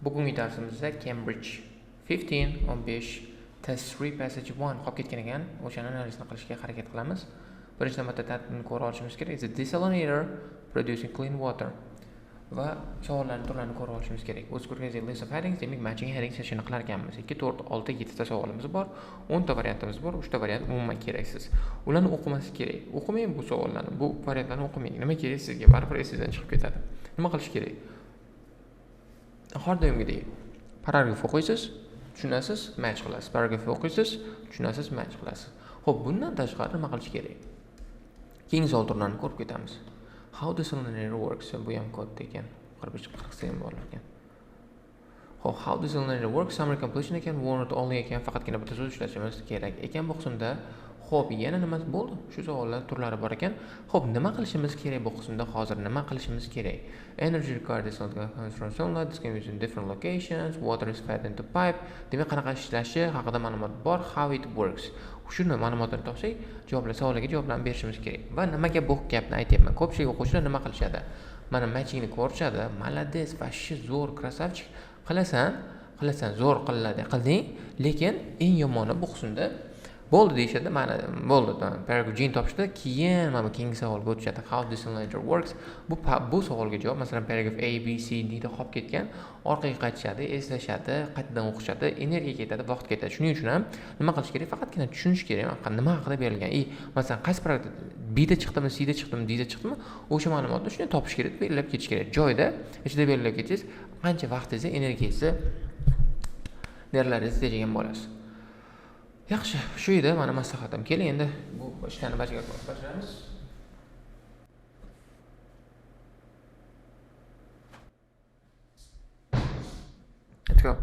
Bugungi darsimizda Cambridge 15 test 3 passage 1 qolib ketgan ekan. O'shani analizini qilishga harakat qilamiz. Birinchi navbatda tartibni ko'ra olishimiz kerak. Is a desalinator producing clean water? Va savollarning turlarini ko'ra olishimiz kerak. O'z ko'rganingizdek list of headings, demak matching headings seshini qilar ekanmiz. 2, 4, 6, 7 ta savolimiz bor. 10 ta variantimiz bor. 3 ta variant umuman keraksiz. Ularni o'qimaslik kerak. O'qimang bu savollarni, bu variantlarni o'qimang. Nima kerak sizga? Baribir esingizdan chiqib ketadi. Nima qilish kerak? Har doimgidek paragraf o'qiysiz, tushunasiz, match qilasiz. Paragraf o'qiysiz, tushunasiz, match qilasiz. Xo'p, bundan tashqari nima qilish kerak? Keyingi savol turlarini ko'rib ketamiz. How the cylinder works? Bu ham kodda ekan. 41-40 ham bor ekan. Xo'p, how the cylinder works? Summary completion ekan, word only ekan, faqatgina bitta so'z ishlashimiz kerak ekan bu qismda. Xo'p, yana nima bo'ldi? Shu savollar turlari bor ekan. Xo'p, nima qilishimiz kerak bu qismda? Hozir nima qilishimiz kerak? Energy required is comes from sunlight, this can be used in different locations, water is fed into pipe. Demak, qanaqa ishlashi haqida ma'lumot bor, how it works. Shuni ma'lumotlarni topsak, savollarga javoblarni berishimiz kerak. Va nimaga bu gapni aytyapman? Ko'pchilik o'quvchilar nima qilishadi? Mana matchingni ko'rishadi. Malades, vashshi zo'r, krasavchik. Qilasan, zo'r qiladi. Qilding, lekin eng yomoni bu qismda bo'ldi deyishadi. Mana bo'ldi. Paragraf G topishdi. Keyin mana keyingi savolga o'tishadi. How this cylinder works? Bu savolga javob, masalan, paragraf A, B, C, D da qolib ketgan, orqaga qaytishadi, eslashadi, qaytadan o'qishadi, energiya ketadi, vaqt ketadi. Shuning uchun ham nima qilish kerak? Faqatgina tushunish kerak. Nima haqida berilgan? Masalan, qaysi paragrafda B da chiqdimi, C da chiqdimi, D da chiqdimi? O'sha ma'lumotni shunday topish kerak, belgilab ketish kerak. Joyda ichida belgilab ketsangiz, qancha vaqtingizni, energiyangizni, nervlaringizni tejagan bo'lasiz. Yaxshi, shu edi mana maslahatim. Keling endi bu ishlarni bajaramiz. Let's go.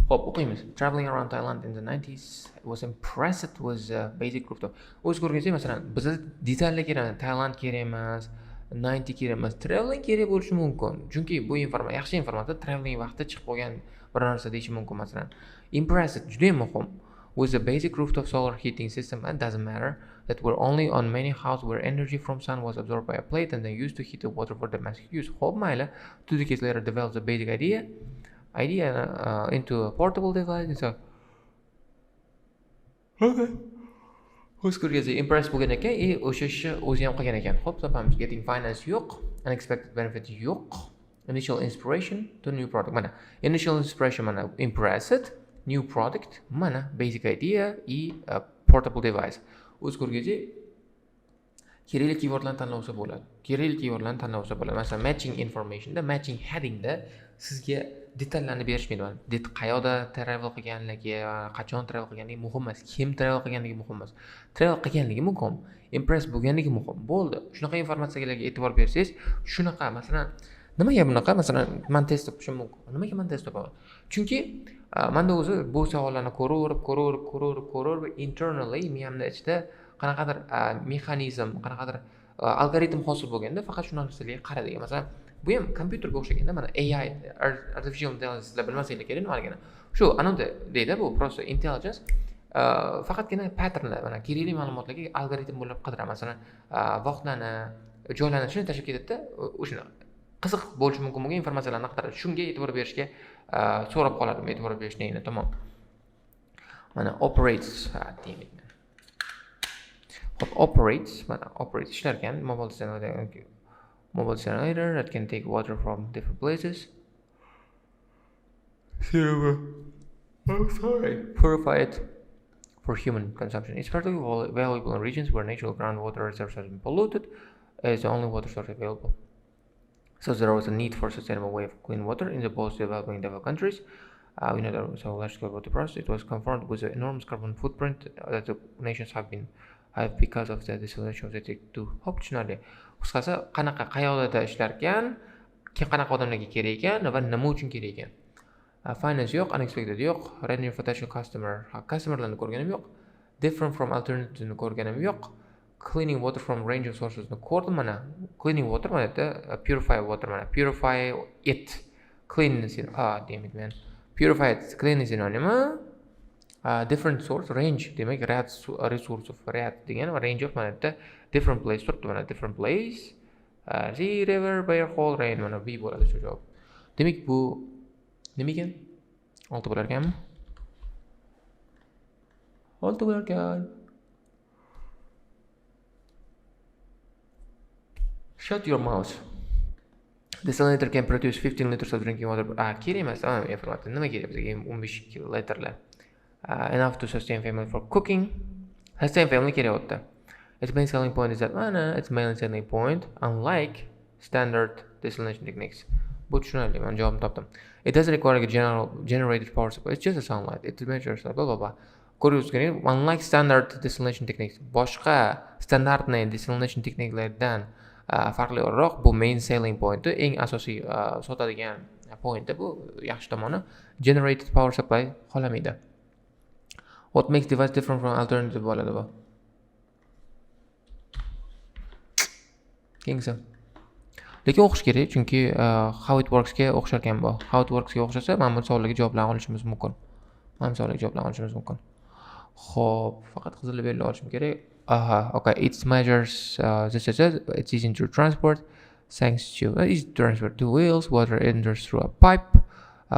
Hop, o'qiymiz. Traveling around Thailand in the 90s was impressed with basic group. O'z ko'rganingizdek, masalan, bizda detallar kerak, Thailand kerak emas, 90 kerak emas, traveling kerak bo'lishi mumkin. Chunki bu yaxshi informatsiya traveling vaqtida chiqib qolgan bir narsa deyish mumkin, masalan. Impressed juda ham muhim. With a basic rooftop solar heating system, it doesn't matter that we're only on many houses where energy from sun was absorbed by a plate and then used to heat the water for domestic use. Hope mayli, 2 decades later develops a basic idea into a portable device. So, okay. O'z ko'rganingizdek impress bo'lgan ekan, o'sha ishni o'zi ham qilgan ekan. Xo'p, topamiz. Getting finance yo'q, unexpected benefit yo'q, initial inspiration to new product. Mana initial inspiration mana impressed, new product, mana basic idea portable device. O'z ko'rganingizdek kerakli keywordlarni tanlasa bo'ladi. Masalan, matching informationda, matching headingda sizga detallarni berishmaydi. Qayoqda travel qilganligi, qachon travel qilganligi muhim emas, kim travel qilganligi muhim emas. Travel qilganligi muhim, impress bo'lganligi muhim. Bo'ldi. Shunaqa informatsiyalarga e'tibor bersangiz, shunaqa, masalan, nimaga bunaqa? Masalan, men test topishim mumkin. Nimaga men test topaman? Chunki menda o'zi bu savollarni ko'raverib, internally miyamda ichida qanaqadir mexanizm, qanaqadir algoritm hosil bo'lganda faqat shu narsalarga qaraydigan. Masalan, bu ham kompyuterga o'xshaganda, mana AI, artificial intelligence sizlar bilmasanglar kerak nimaligini. Shu anoda deydi, bu prosta intelligence faqatgina patternlar, mana kerakli ma'lumotlarga algoritm bo'ylab qidiradi. Masalan, vaqtlarni, joylarni shuni tashib ketadi-da, o'shani qiziq bo'lishi mumkin bo'lgan informatsiyalarni qidiradi. Shunga e'tibor berishga so'rab qoladim, e'tibor berishni. Tamom. Mana operates deymiz. Hop, operates ishlar ekan, mobile generator that can take water from different places. Purify it for human consumption. It's particularly valuable in regions where natural groundwater reserves have been polluted. It's the only water source available. So there was a need for a sustainable way of clean water in the both developing and developed countries. We know that so let's go about the process. It was confronted with the enormous carbon footprint that the nations have because of the desalination they take to hope tushunarli. Qisqasi, qayoqda ishlar ekan, qanaqa odamlarga kerak ekan va nima uchun kerak ekan. Finance yo'q, unexpected yo'q, revenue potential customerlarni ko'rganim yo'q, different from alternatives ni ko'rganim yo'q. Cleaning water from range of sources ni ko'rdim mana. Cleaning water mana purify water mana. Purify it. Clean is damn it man. Purify it, clean is synonym. Different source, range demak resource of degan range of mana different place turibdi mana different place. Sea river by hole rain mana B bo'ladi shu javob. Demak bu Nima ekan? 6 bo'lar ekanmi? 6 bo'lar ekan. Shut your mouth. Desalinator can produce 15 liters of drinking water. Kerak emas. Informatsiya. Nima kerak bizga 15 litrlar? Enough to sustain family for cooking. Sustain family kerak o'tda. Its main selling point is that its main selling point, unlike standard desalination techniques. Bu tushunarli, men javobni topdim. It doesn't require a generated power supply. It's just a sunlight. It measures blah blah blah. Ko'ryapsizki, unlike standard desalination techniques, boshqa standartniy desalination texniklardan farqli o'laroq bu main selling pointi, eng asosiy sotadigan pointi, bu yaxshi tomoni generated power supply qolamaydi. What makes device different from alternative bo'ladi bu? Kengsa. Lekin o'qish kerak, chunki how it works ga o'xshar ekan bu. How it works ga o'xshasa, mana bu savollarga javoblar olishimiz mumkin. Xo'p, faqat qizil belgi olishim kerak. Okay. It measures it's easy to transport thanks to the wheels. Water enters through a pipe,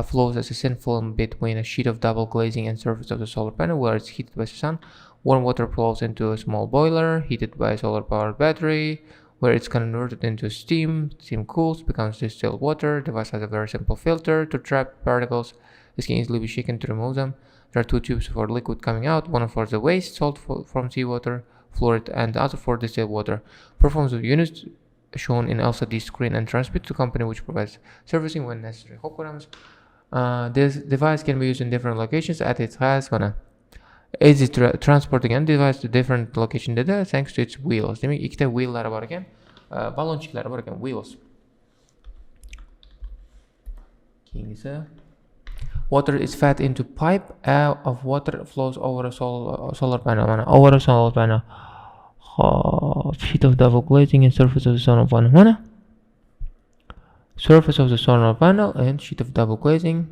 flows as a thin film between a sheet of double glazing and surface of the solar panel where it's heated by the sun. Warm water flows into a small boiler heated by a solar powered battery where it's converted into steam. Steam cools, becomes distilled water. The device has a very simple filter to trap particles. This can easily be shaken to remove them. There are two tubes for liquid coming out, one for the waste salt from seawater, fluoride, and the other for distilled water. Performance of units shown in LCD screen and transmit to company which provides servicing when necessary. This device can be used in different locations at its highest. Easy transporting and device to different location data thanks to its wheels. Demak, ikkita wheellari bor ekan, ballonchiklari bor ekan, wheels. Keyingisi, water is fed into pipe of water flows over a solar panel. Over a solar panel. Sheet of double glazing and surface of the solar panel. Surface of the solar panel and sheet of double glazing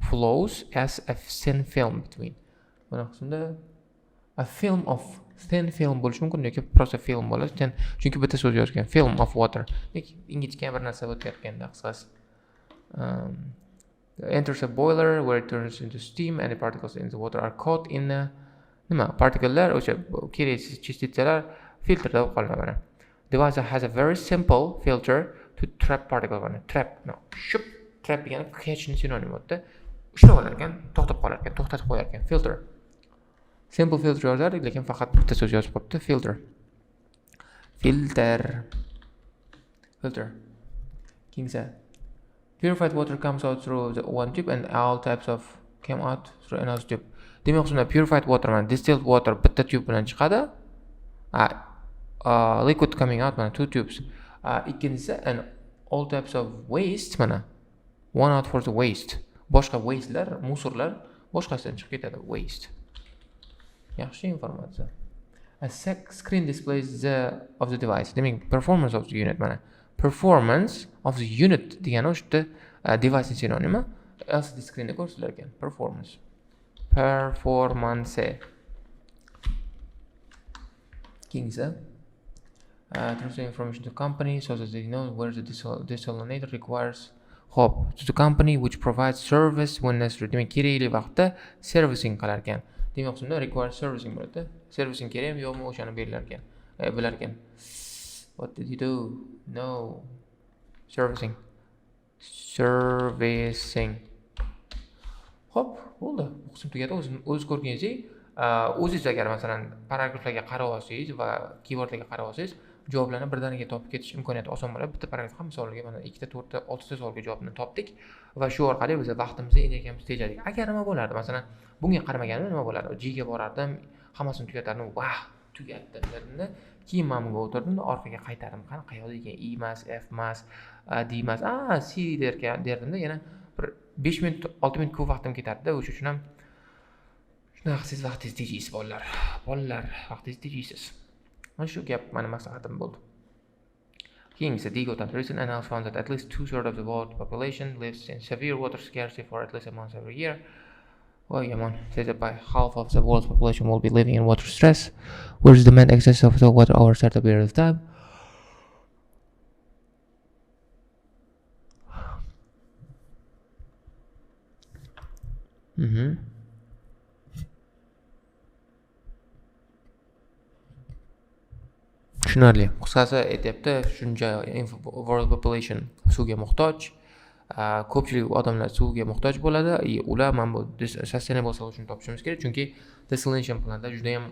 flows as a thin film between. A film of thin film bo'lishi mumkin yoki prosta film bo'ladi. Chunki bitta so'z yozgan, film of water. Ingichka bir narsa o'tayotganda qisqasi. Enters a boiler where it turns into steam and the particles in the water are caught in particlelar o'sha keraksiz частицаlar filtrda qoladi. Device has a very simple filter to trap particles. Trap degani catchni sinonim o'tda. Ushlab olar ekan, to'xtatib qolar ekan, to'xtatib qo'yar ekan. Filter. Simple filter yozardik, lekin faqat bitta so'z yozib qo'yibdi, filter. Kingsa. Purified water comes out through one tube and all types of came out through another tube. Demak, shunda purified water distilled water bitta tube bilan chiqadi. Liquid coming out two tubes. Ikkinchisi and all types of waste one out for the waste. Boshqa wastelar, musorlar boshqasidan chiqib ketadi, waste. Yaxshi informatsiya. A screen displays of the device. Demak, performance of the unit Performance of the unit degani o'sha device sinonimi. LCD screenda ko'rsatilar ekan. Performance. Kingsa. Transfer information to company so that they know where the desalinator requires. To the company which provides service when necessary. Demak, kerakli vaqtda servicing qilar ekan. Demak, shunda require servicing bo'ladi. Servicing kerakmi yo'qmi o'shani bilar ekan. What did you do? No. Servicing. Hop, bo'ldi. Qism tugadi. O'zingiz ko'rganingizdek, o'zingiz agar masalan paragraflarga qarab olsangiz va keywordlarga qarab olsangiz, javoblarni birdaniga topib ketish imkoniyati oson bo'ladi. Bitta paragraf ham misolga mana 2 ta, 4 ta, 6 ta savolga javobni topdik va shu orqali biz vaqtimizni, energiyamizni tejadik. Agar nima bo'lardi? Masalan, bunga qaramaganimda nima bo'lardi? G ga borardim, hammasini tugatardim. Tugatdim dedimda, keyin mana bunga o'tirdim, orqaga qaytardim. Qani qayoqda ekan? E emas, F emas, D emas. C derdimda, yana bir 5 minut, 6 minut ko'p vaqtim ketardi. O'sha uchun ham shunaqa siz vaqtingizni tejaysiz bolalar. Bolalar, vaqtingizni tejaysiz. Mana shu gap meni maslahatim bo'ldi. Keyingisi, recent analysis found that at least 2/3 of the world population lives in severe water scarcity for at least a month every year. Yaman says that by half of the world's population will be living in water stress, whereas the demand excess of the water over a certain period of time. Tushunarli. Qisqasi aytyapti, shuncha world population suvga muhtoj. Ko'pchilik odamlar suvga muhtoj bo'ladi. Ular mana bu sustainable solution topishimiz kerak, chunki desalination planda juda ham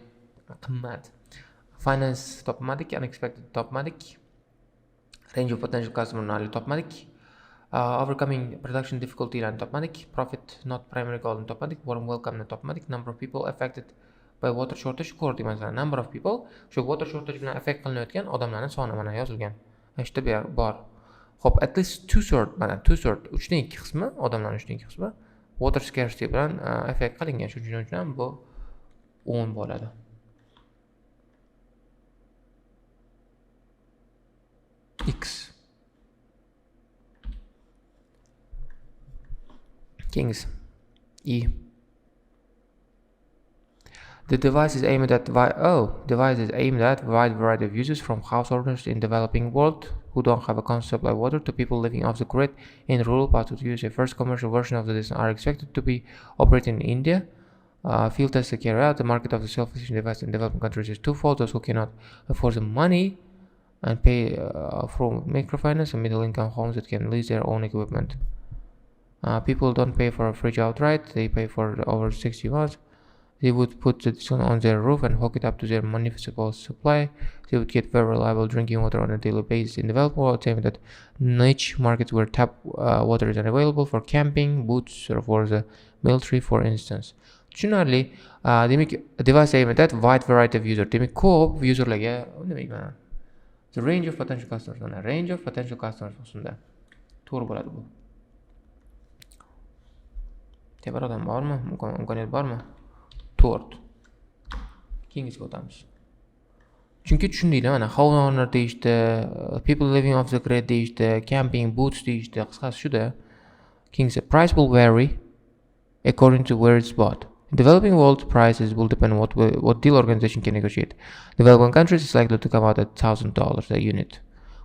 qimmat. Finance topmadik, unexpected topmadik. Range of potential customer topmadik. Overcoming production difficulty topmadik. Profit not primary goal topmadik. Warm welcome topmadik. Number of people affected by water shortage ko'rdik. Masalan, number of people shu water shortage bilan affect qilinayotgan odamlarning soni mana yozilgan. Ishda bor. Xo'p, at least two-third, 3/2 qismi, odamlarning 3/2 qismi water scarcity bilan affect qilingan. Shuning uchun ham bu 10 bo'ladi. X. Kings. E. The device is aimed at wide variety of users, from householders in developing world who don't have a constant supply of water to people living off the grid in rural parts of the USA. First commercial version of the device are expected to be operating in India. Field tests to carry out. The market of the self-sufficient device in developing countries is twofold: those who cannot afford the money and pay from microfinance, and middle-income homes that can lease their own equipment. People don't pay for a fridge outright; they pay for over 60 months. They would put the sun on their roof and hook it up to their municipal supply. They would get very reliable drinking water on a daily basis. In developed world, saying that niche markets where tap water is unavailable for camping, boots, or for the military, for instance. Tushunarli. Demak, device aimed at wide variety of users. Demak, ko'p userlarga demak the range of potential customers. Mana range of potential customers o'sunda. To'g'ri bo'ladi bu. Teparodan bormi? Imkoniyat bormi? 4. Keyingisiga o'tamiz. Chunki tushundinglar, mana homeowner deyishdi, people living off the grid deyishdi, camping boots deyishdi. Qisqasi shuda. Keyingisi price will vary according to where it's bought. In developing world, prices will depend on what deal organization can negotiate. Developing countries is likely to come out at $1,000 a unit.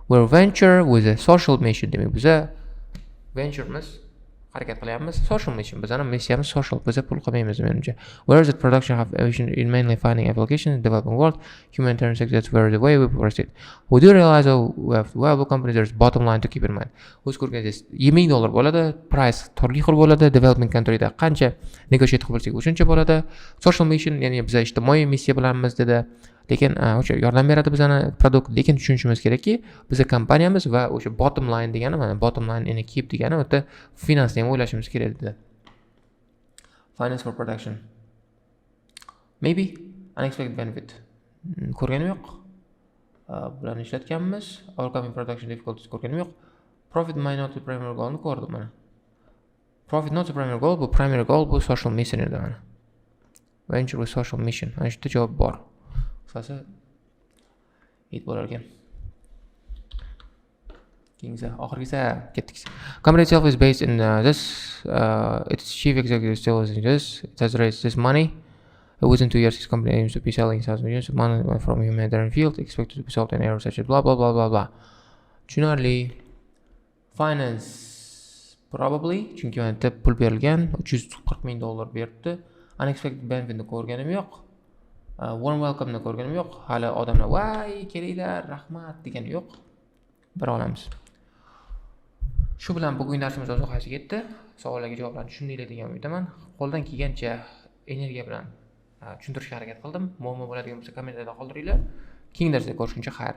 We're venture with a social mission. Demak, biza venture'miz harakat qilyapmiz. Social mission. Bizning missiyamiz social. Biz pul qilmaymiz menimcha. Whereas the production have aviation in mainly finding applications in developing world, humanitarian sector, that's where the way we proceed. We do realize that we have viable companies, there's bottom line to keep in mind. O'z ko'rganingiz $20 bo'ladi, price turli xil bo'ladi. Developing countryda qancha negotiate qilib bo'lsak, o'shuncha bo'ladi. Social mission, ya'ni biz ijtimoiy missiya bilanmiz dedi. Lekin o'sha yordam beradi bizani produkt, lekin tushunishimiz kerakki, bizning kompaniyamiz va o'sha bottom line degani, mana bottom line in a keep degani, o'ta finansni ham o'ylashimiz kerak dedi. Finance for production. Maybe unexpected benefit. Ko'rganim yo'q. Bilan ishlatganmiz. Overcoming production difficulties ko'rganim yo'q. Profit might not be primary goal ni ko'rdim mana. Profit not the primary goal, bu primary goal bu social mission edi mana. Venture with social mission. Ana shu javob bor. Qisqasi it bo'lar ekan. Keyingisi oxirgisi ketdik. Company itself is based in this. Its chief executive still is in this. It has raised this money. Within 2 years, this company aims to be selling thousands of millions of money from humanitarian field, expected to be sold in areas such as blah blah blah blah blah. Tushunarli. Finance probably, chunki mana pul berilgan, $340,000 beribdi. Unexpected benefitni ko'rganim yo'q. Warm welcome'ni ko'rganim yo'q. Hali odamlar "Voy, kelinglar, rahmat" degani yo'q. Bir olamiz. Shu bilan bugungi darsimiz o'z oxiriga yetdi. Savollarga javoblarni tushundinglar degan umidaman. Qo'ldan kelgancha energiya bilan tushuntirishga harakat qildim. Muammo bo'ladigan bo'lsa kommentariyada qoldiringlar. Keyingi darsda ko'rishguncha xayr.